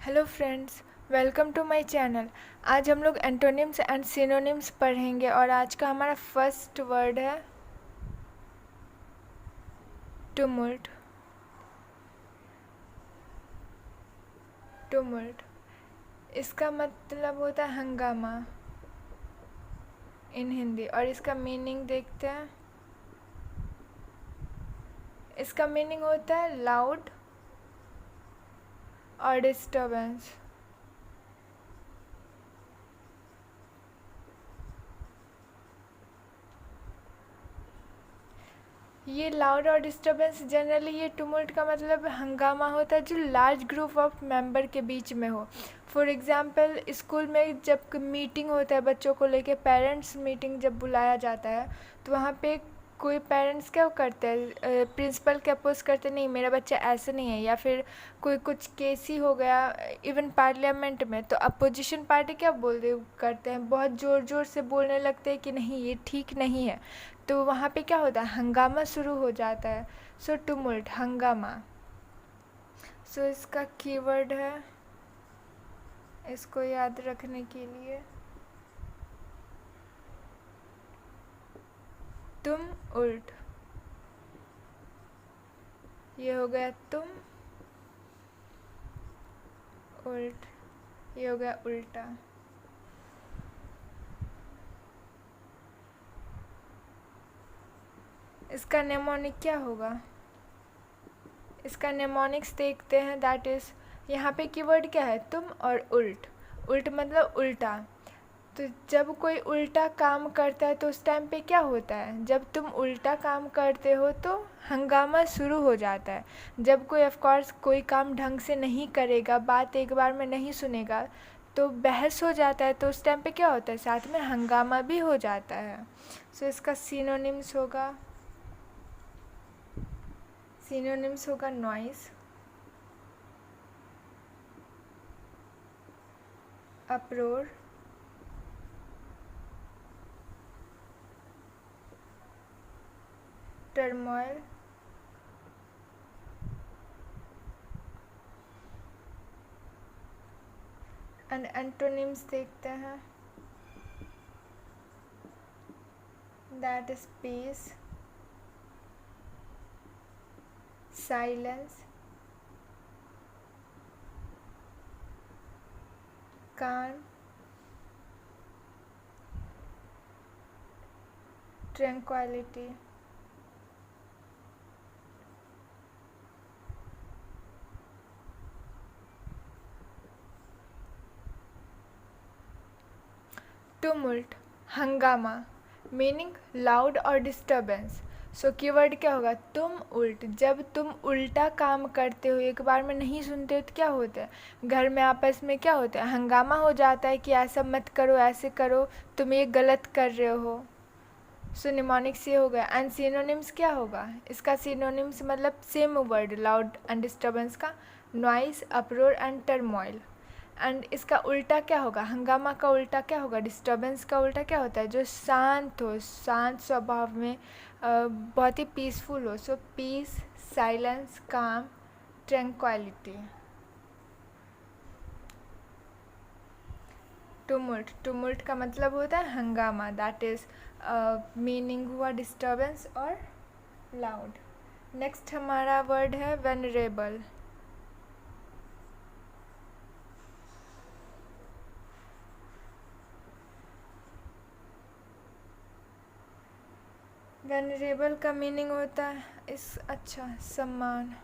Hello friends, welcome to my channel. आज हम लोग एंटोनिम्स एंड सिनोनिम्स पढ़ेंगे और आज का हमारा फर्स्ट वर्ड है टुमुल्ट। टुमुल्ट इसका मतलब होता है हंगामा इन हिंदी, और इसका मीनिंग देखते हैं। इसका मीनिंग होता है लाउड और डिस्टर्बेंस। ये लाउड और डिस्टर्बेंस जनरली ये टुमुल्ट का मतलब हंगामा होता है जो लार्ज ग्रुप ऑफ मेंबर के बीच में हो। फॉर एग्ज़ाम्पल स्कूल में जब मीटिंग होता है बच्चों को लेके, पेरेंट्स मीटिंग जब बुलाया जाता है, तो वहाँ पे कोई पेरेंट्स क्या करते हैं, प्रिंसिपल क्या अपोज करते नहीं, मेरा बच्चा ऐसे नहीं है, या फिर कोई कुछ केस ही हो गया इवन पार्लियामेंट में, तो अपोजिशन पार्टी क्या करते हैं, बहुत ज़ोर ज़ोर से बोलने लगते हैं कि नहीं ये ठीक नहीं है। तो वहाँ पे क्या होता है, हंगामा शुरू हो जाता है। सो टुमुल्ट हंगामा। सो इसका कीवर्ड है, इसको याद रखने के लिए, तुम उल्ट। ये हो गया तुम उल्ट, ये हो गया उल्टा। इसका नेमोनिक क्या होगा, इसका नेमोनिक्स देखते हैं। दैट इज़, यहाँ पे कीवर्ड क्या है, तुम और उल्ट। उल्ट मतलब उल्टा। तो जब कोई उल्टा काम करता है तो उस टाइम पे क्या होता है, जब तुम उल्टा काम करते हो तो हंगामा शुरू हो जाता है। जब कोई ऑफकोर्स कोई काम ढंग से नहीं करेगा, बात एक बार में नहीं सुनेगा, तो बहस हो जाता है। तो उस टाइम पे क्या होता है, साथ में हंगामा भी हो जाता है। सो इसका सिनोनिम्स होगा, सिनोनिम्स होगा नॉइस, अप्रोर, टर्मोइल, एंड एंटोनिम्स देखते हैं। That is peace, silence, calm, tranquility। टुमुल्ट हंगामा, मीनिंग लाउड और डिस्टर्बेंस। सो कीवर्ड क्या होगा, तुम उल्ट। जब तुम उल्टा काम करते हो, एक बार में नहीं सुनते हो, तो क्या होता है, घर में आपस में क्या होता है, हंगामा हो जाता है कि ऐसा मत करो, ऐसे करो, तुम ये गलत कर रहे हो। सो निमोनिक्स ये हो गया। एंड सिनोनिम्स क्या होगा, इसका सिनोनिम्स मतलब same word loud and disturbance का, नॉइस, अपरोर एंड टर्मोइल। एंड इसका उल्टा क्या होगा, हंगामा का उल्टा क्या होगा, डिस्टर्बेंस का उल्टा क्या होता है, जो शांत हो, शांत स्वभाव में, बहुत ही पीसफुल हो। सो पीस, साइलेंस, काम, ट्रैंक्वालिटी। टुमुल्ट, टुमुल्ट का मतलब होता है हंगामा। दैट इज़ मीनिंग हुआ डिस्टर्बेंस और लाउड। नेक्स्ट हमारा वर्ड है वेनरेबल। वेनरेबल का मीनिंग होता है सम्मान।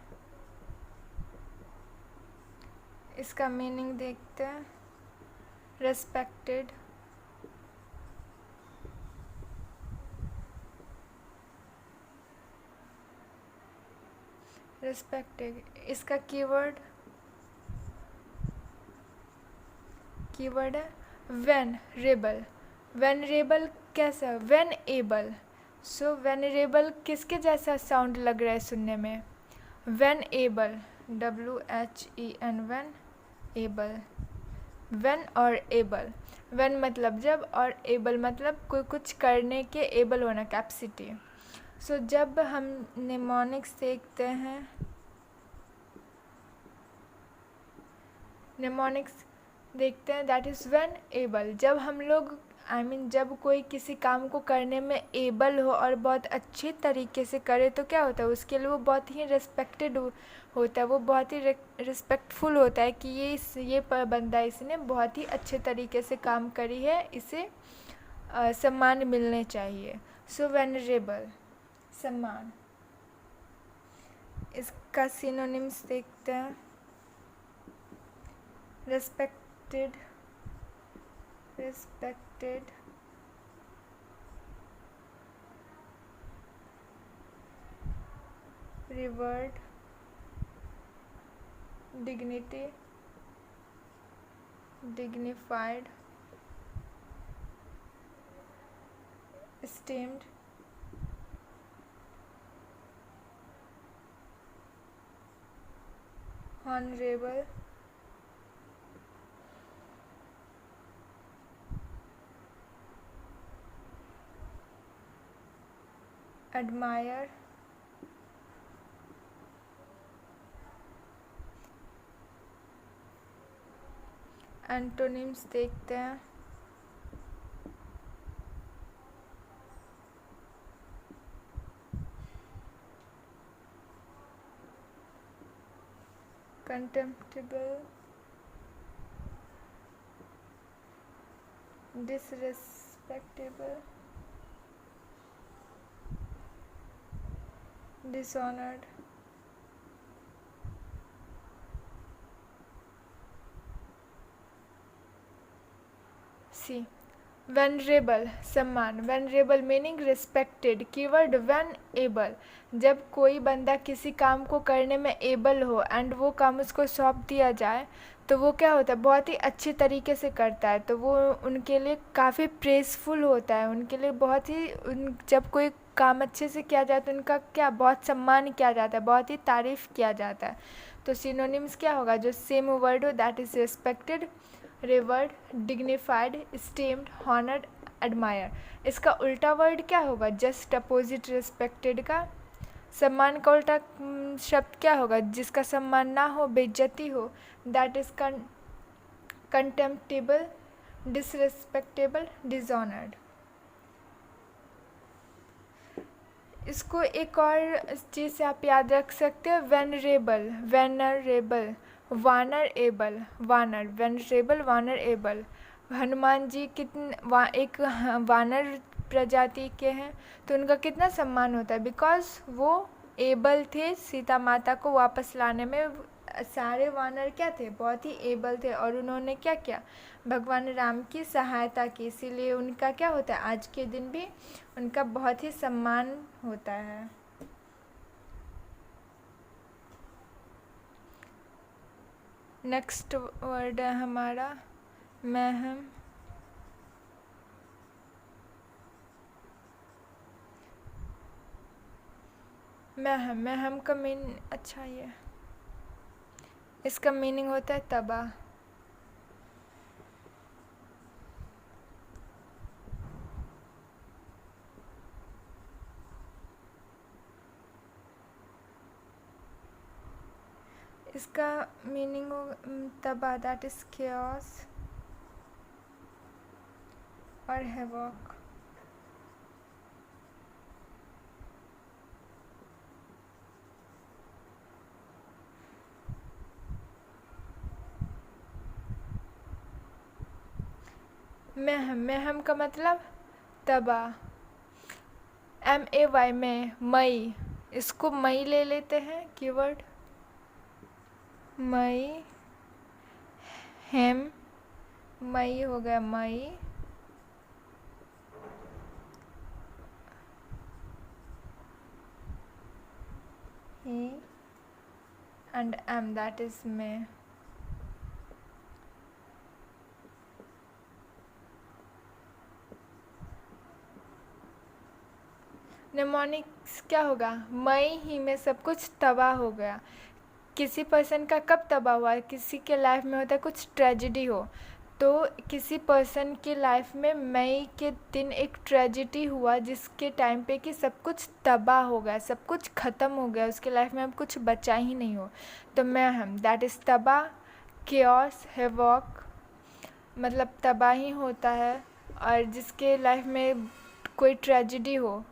इसका मीनिंग देखते हैं, रेस्पेक्टेड, रेस्पेक्टेड। इसका कीवर्ड है वेनरेबल। वेनरेबल कैसा, वेन एबल। सो वेनरेबल किसके जैसा साउंड लग रहा है सुनने में, when able, WHEN, when able. When और एबल, वेन मतलब जब, और एबल मतलब कोई कुछ करने के एबल होना, कैपेसिटी। सो जब हम निमोनिक्स देखते हैं, निमोनिक्स देखते हैं, दैट इज़ व्हेन एबल, जब हम लोग जब कोई किसी काम को करने में एबल हो और बहुत अच्छे तरीके से करे तो क्या होता है, उसके लिए वो बहुत ही रिस्पेक्टेड होता है, वो बहुत ही रिस्पेक्टफुल होता है कि ये बंदा इसने बहुत ही अच्छे तरीके से काम करी है, इसे सम्मान मिलने चाहिए। सो वेनरेबल, सम्मान। इसका सिनोनिम्स देखते हैं, respected, revered, dignity, dignified, esteemed, honorable, admire, antonyms देखते हैं, contemptible, disrespectable, dishonored, सी वेनरेबल, सम्मान। Venerable meaning respected, keyword when able, जब कोई बंदा किसी काम को करने में एबल हो एंड वो काम उसको सौंप दिया जाए तो वो क्या होता है, बहुत ही अच्छे तरीके से करता है, तो वो उनके लिए काफ़ी प्रेसफुल होता है, उनके लिए बहुत ही जब कोई काम अच्छे से किया जाए तो उनका क्या बहुत सम्मान किया जाता है, बहुत ही तारीफ़ किया जाता है। तो सिनोनिम्स क्या होगा, जो सेम वर्ड हो, that is respected, revered, dignified, steamed, honoured, admire. इसका उल्टा वर्ड क्या होगा, जस्ट अपोजिट रिस्पेक्टेड का। सम्मान का उल्टा शब्द क्या होगा, जिसका सम्मान ना हो, बेइज्जती हो, दैट इज कंटेम्प्टेबल, डिसरिस्पेक्टेबल, डिसऑनर्ड। इसको एक और चीज़ से आप याद रख सकते हो, वेनरेबल, वेनरेबल, वानर एबल, वानर, वेनरेबल, वानर एबल। हनुमान जी एक वानर प्रजाति के हैं तो उनका कितना सम्मान होता है, बिकॉज वो एबल थे सीता माता को वापस लाने में। सारे वानर क्या थे, बहुत ही एबल थे और उन्होंने क्या किया, भगवान राम की सहायता की, इसीलिए उनका क्या होता है, आज के दिन भी उनका बहुत ही सम्मान होता है। नेक्स्ट वर्ड है हमारा महम। महम का अच्छा ये इसका मीनिंग होता है तबाह। इसका मीनिंग तबाह, दैट इज chaos और havoc। महम का मतलब तबाह। MAY में मई, इसको मई ले लेते हैं कीवर्ड, मई, हेम, मई हो गया मई, he and M, that is may. Mnemonics क्या होगा, मई ही में सब कुछ तबाह हो गया। किसी पर्सन का कब तबाह हुआ है, किसी के लाइफ में होता है कुछ ट्रेजिडी हो, तो किसी पर्सन की लाइफ में मई के दिन एक ट्रेजिडी हुआ जिसके टाइम पे कि सब कुछ तबाह हो गया, सब कुछ ख़त्म हो गया, उसके लाइफ में अब कुछ बचा ही नहीं हो, तो महम, दैट इज़ तबाह, chaos, havoc मतलब तबाही होता है, और जिसके लाइफ में कोई ट्रेजिडी हो।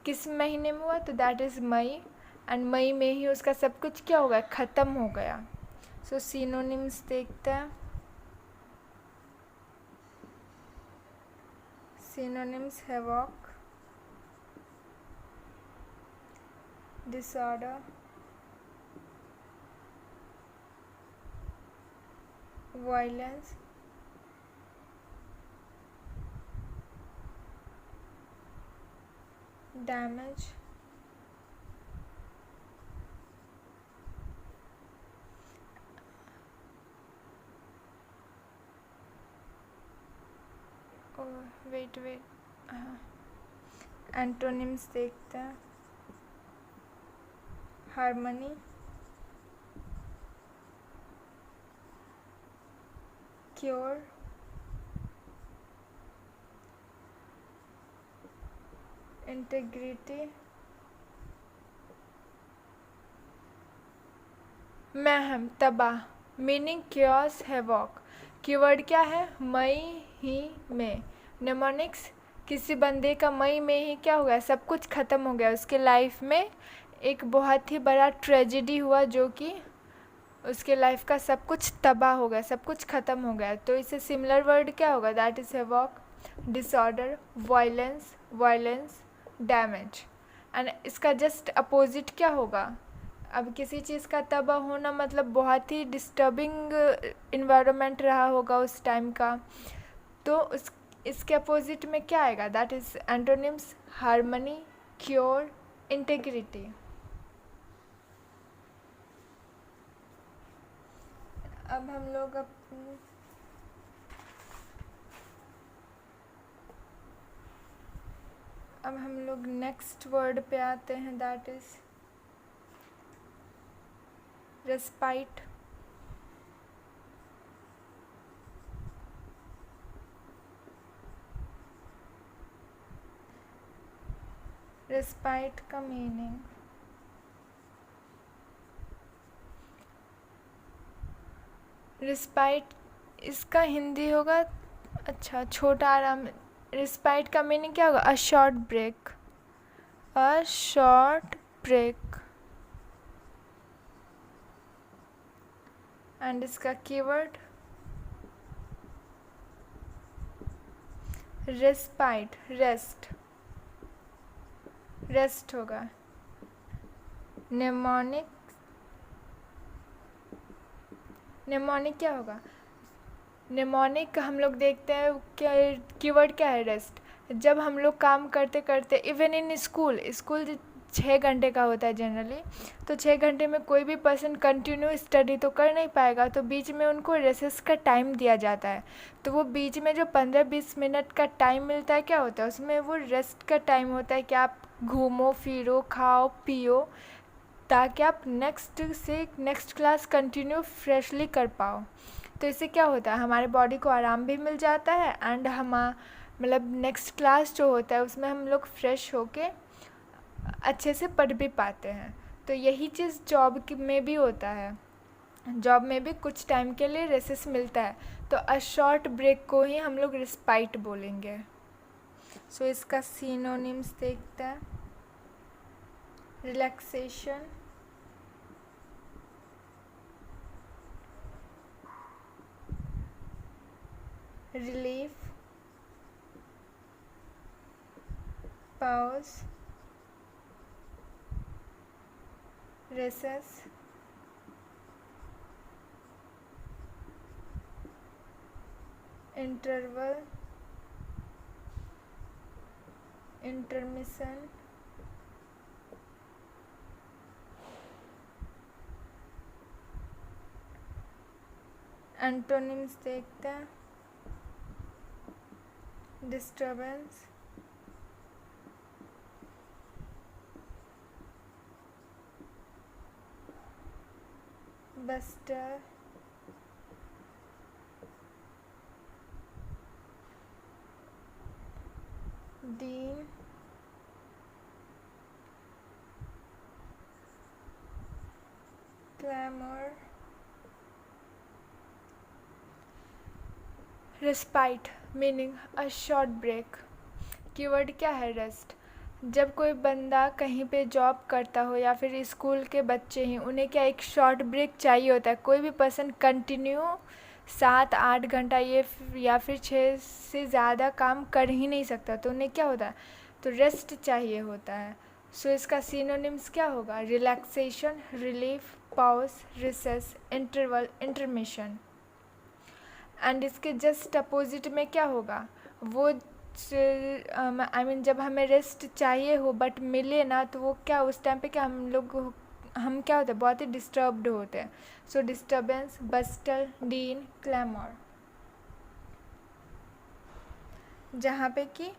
किस महीने में हुआ? तो दैट इज़ मई, एंड मई में ही उसका सब कुछ क्या हो गया? ख़त्म हो गया। सो सिनोनिम्स देखते हैं। Synonyms havoc, disorder, violence, damage, wait हाँ, एंटोनिम्स देखते हैं। हार्मनी, क्योर, इंटेग्रिटी, मैहम, तबाह। Meaning chaos havoc. कीवर्ड क्या है? मई ही में। नेमोनिक्स, किसी बंदे का मई में ही क्या हो गया? सब कुछ ख़त्म हो गया, उसके लाइफ में एक बहुत ही बड़ा ट्रेजिडी हुआ, जो कि उसके लाइफ का सब कुछ तबाह हो गया, सब कुछ ख़त्म हो गया। तो इससे सिमिलर वर्ड क्या होगा? That is havoc, disorder, violence, damage. And इसका जस्ट अपोजिट क्या होगा? अब किसी चीज़ का तबाह होना मतलब बहुत ही डिस्टर्बिंग इन्वायरमेंट रहा होगा उस टाइम का, तो उस इसके अपोजिट में क्या आएगा? That is antonyms harmony, cure, integrity. अब हम लोग नेक्स्ट वर्ड पे आते हैं, दैट इज़ रेस्पाइट। रेस्पाइट का मीनिंग, रिस्पाइट इसका हिंदी होगा, अच्छा, छोटा आराम। रिस्पाइट का मीनिंग क्या होगा? A short break, a short break. And इसका कीवर्ड रेस्पाइट, रेस्ट होगा। नेमोनिक क्या होगा? नेमोनिक हम लोग देखते हैं क्या, कीवर्ड क्या है? रेस्ट। जब हम लोग काम करते करते, इवन इन स्कूल 6 घंटे का होता है जनरली, तो 6 घंटे में कोई भी पर्सन कंटिन्यू स्टडी तो कर नहीं पाएगा, तो बीच में उनको रेसेस का टाइम दिया जाता है। तो वो बीच में जो 15-20 मिनट का टाइम मिलता है, क्या होता है उसमें? वो रेस्ट का टाइम होता है कि आप घूमो फिरो, खाओ पियो, ताकि आप नेक्स्ट क्लास कंटिन्यू फ्रेशली कर पाओ। तो इससे क्या होता है? हमारे बॉडी को आराम भी मिल जाता है, एंड मतलब नेक्स्ट क्लास जो होता है उसमें हम लोग फ्रेश होके अच्छे से पढ़ भी पाते हैं। तो यही चीज़ जॉब में भी होता है, जॉब में भी कुछ टाइम के लिए रेसेस मिलता है, तो अ शॉर्ट ब्रेक को ही हम लोग रिस्पाइट बोलेंगे। सो इसका सिनोनिम्स देखते हैं। Relaxation, relief, pause, recess, interval, intermission, antonyms देखते हैं। Disturbance, bustle, din, clamour, respite meaning a short break. Keyword क्या है? रेस्ट। जब कोई बंदा कहीं पे जॉब करता हो या फिर स्कूल के बच्चे ही, उन्हें क्या एक शॉर्ट ब्रेक चाहिए होता है। कोई भी पर्सन कंटिन्यू 7-8 घंटा ये या फिर 6 से ज़्यादा काम कर ही नहीं सकता, तो उन्हें क्या होता है? तो रेस्ट चाहिए होता है। सो इसका सिनोनिम्स क्या होगा? Relaxation, relief, pause, recess, interval, intermission. And इसके जस्ट अपोजिट में क्या होगा? वो जब हमें रेस्ट चाहिए हो बट मिले ना, तो वो क्या उस टाइम पे क्या हम क्या होते हैं? बहुत ही डिस्टर्ब्ड होते हैं। सो डिस्टर्बेंस, बस्टल, डीन, क्लैमर। जहाँ पे कि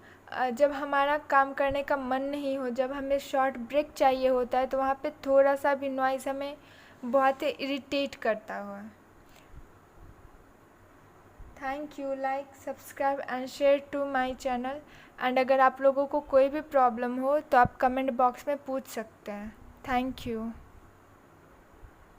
जब हमारा काम करने का मन नहीं हो, जब हमें शॉर्ट ब्रेक चाहिए होता है, तो वहाँ पे थोड़ा सा भी नॉइज़ हमें बहुत ही इरिटेट करता हुआ। Thank you. Like, subscribe and share to my channel. And अगर आप लोगों को कोई भी प्रॉब्लम हो तो आप कमेंट बॉक्स में पूछ सकते हैं। Thank you.